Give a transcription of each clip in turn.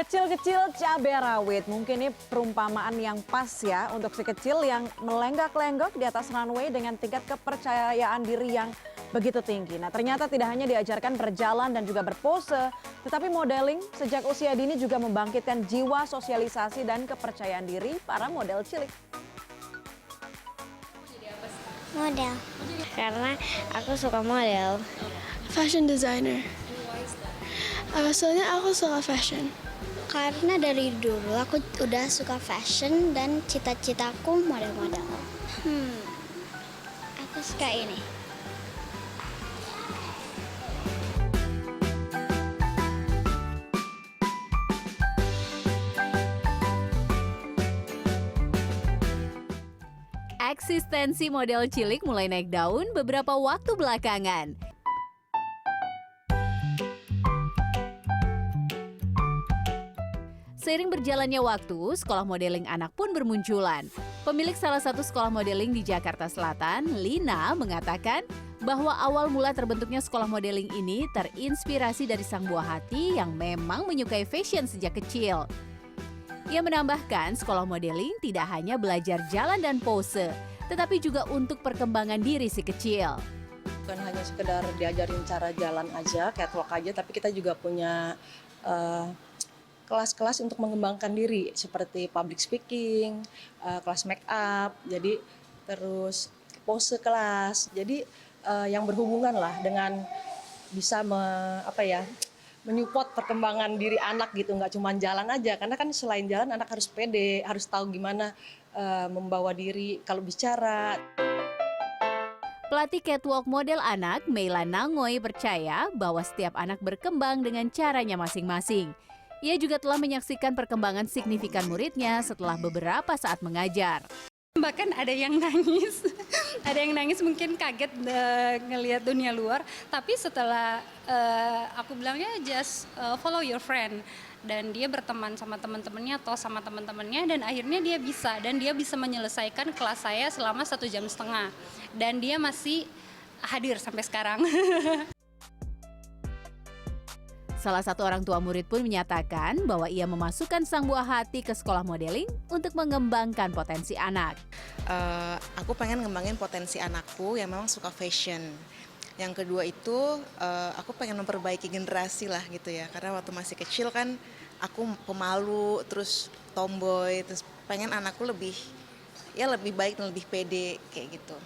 Kecil-kecil cabai rawit, mungkin ini perumpamaan yang pas ya untuk si kecil yang melenggak-lenggok di atas runway dengan tingkat kepercayaan diri yang begitu tinggi. Nah ternyata tidak hanya diajarkan berjalan dan juga berpose, tetapi modeling sejak usia dini juga membangkitkan jiwa sosialisasi dan kepercayaan diri para model cilik. Model. Karena aku suka model. Fashion designer. Soalnya aku suka fashion. Karena dari dulu aku udah suka fashion dan cita-citaku model-model. Aku suka ini. Eksistensi model cilik mulai naik daun beberapa waktu belakangan. Seiring berjalannya waktu, sekolah modeling anak pun bermunculan. Pemilik salah satu sekolah modeling di Jakarta Selatan, Lina, mengatakan bahwa awal mula terbentuknya sekolah modeling ini terinspirasi dari sang buah hati yang memang menyukai fashion sejak kecil. Ia menambahkan sekolah modeling tidak hanya belajar jalan dan pose, tetapi juga untuk perkembangan diri si kecil. Bukan hanya sekedar diajarin cara jalan aja, catwalk aja, tapi kita juga punya kelas-kelas untuk mengembangkan diri seperti public speaking, kelas make up, jadi terus pose kelas. Jadi yang berhubungan lah dengan bisa menyupport perkembangan diri anak gitu, nggak cuma jalan aja. Karena kan selain jalan anak harus pede, harus tahu gimana membawa diri kalau bicara. Pelatih catwalk model anak, Meila Nangoy, percaya bahwa setiap anak berkembang dengan caranya masing-masing. Ia juga telah menyaksikan perkembangan signifikan muridnya setelah beberapa saat mengajar. Bahkan ada yang nangis mungkin kaget ngelihat dunia luar. Tapi setelah aku bilangnya just follow your friend. Dan dia berteman sama teman-temannya atau sama teman-temannya dan akhirnya dia bisa menyelesaikan kelas saya selama 1,5 jam. Dan dia masih hadir sampai sekarang. Salah satu orang tua murid pun menyatakan bahwa ia memasukkan sang buah hati ke sekolah modeling untuk mengembangkan potensi anak. Aku pengen ngembangin potensi anakku yang memang suka fashion. Yang kedua itu aku pengen memperbaiki generasi lah gitu ya. Karena waktu masih kecil kan aku pemalu, terus tomboy, terus pengen anakku lebih baik dan lebih pede kayak gitu.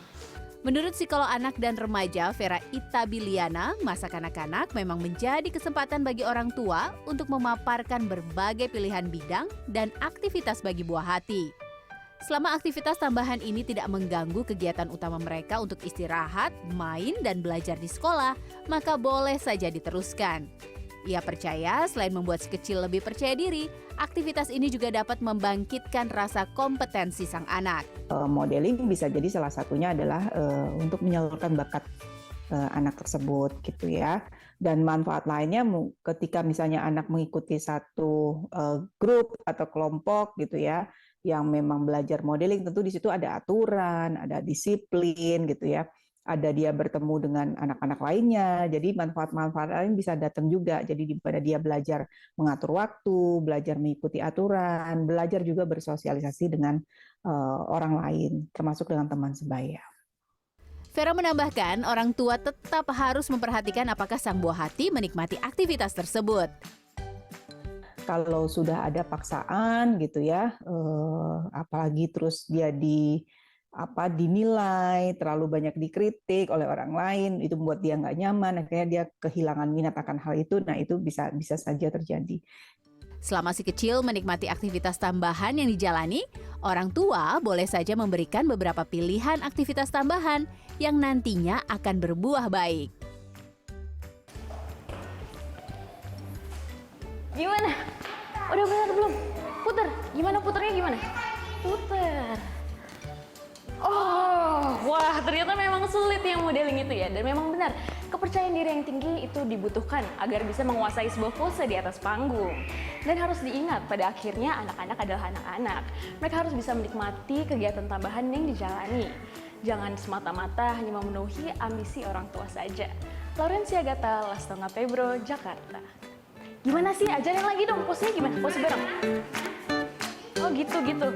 Menurut psikolog anak dan remaja Vera Itabiliana, masa kanak-kanak memang menjadi kesempatan bagi orang tua untuk memaparkan berbagai pilihan bidang dan aktivitas bagi buah hati. Selama aktivitas tambahan ini tidak mengganggu kegiatan utama mereka untuk istirahat, main, dan belajar di sekolah, maka boleh saja diteruskan. Ia percaya selain membuat si kecil lebih percaya diri, aktivitas ini juga dapat membangkitkan rasa kompetensi sang anak. Modeling bisa jadi salah satunya adalah untuk menyalurkan bakat anak tersebut gitu ya. Dan manfaat lainnya ketika misalnya anak mengikuti satu grup atau kelompok gitu ya, yang memang belajar modeling, tentu di situ ada aturan, ada disiplin gitu ya. Ada dia bertemu dengan anak-anak lainnya, jadi manfaat-manfaat lain bisa datang juga. Jadi di mana dia belajar mengatur waktu, belajar mengikuti aturan, belajar juga bersosialisasi dengan orang lain, termasuk dengan teman sebaya. Vera menambahkan, orang tua tetap harus memperhatikan apakah sang buah hati menikmati aktivitas tersebut. Kalau sudah ada paksaan gitu ya, apalagi terus dia dinilai, terlalu banyak dikritik oleh orang lain, itu membuat dia nggak nyaman, akhirnya dia kehilangan minat akan hal itu, nah itu bisa saja terjadi. Selama si kecil menikmati aktivitas tambahan yang dijalani, orang tua boleh saja memberikan beberapa pilihan aktivitas tambahan yang nantinya akan berbuah baik. Gimana? Udah benar belum? Puter. Gimana puternya gimana? Puter. Oh, wah ternyata memang sulit yang modeling itu ya. Dan memang benar, kepercayaan diri yang tinggi itu dibutuhkan agar bisa menguasai sebuah pose di atas panggung. Dan harus diingat, pada akhirnya anak-anak adalah anak-anak. Mereka harus bisa menikmati kegiatan tambahan yang dijalani. Jangan semata-mata hanya memenuhi ambisi orang tua saja. Laurencia Gata, Lastonga Pebro, Jakarta. Gimana sih? Ajarin lagi dong, posenya gimana? Pose bareng. Oh gitu.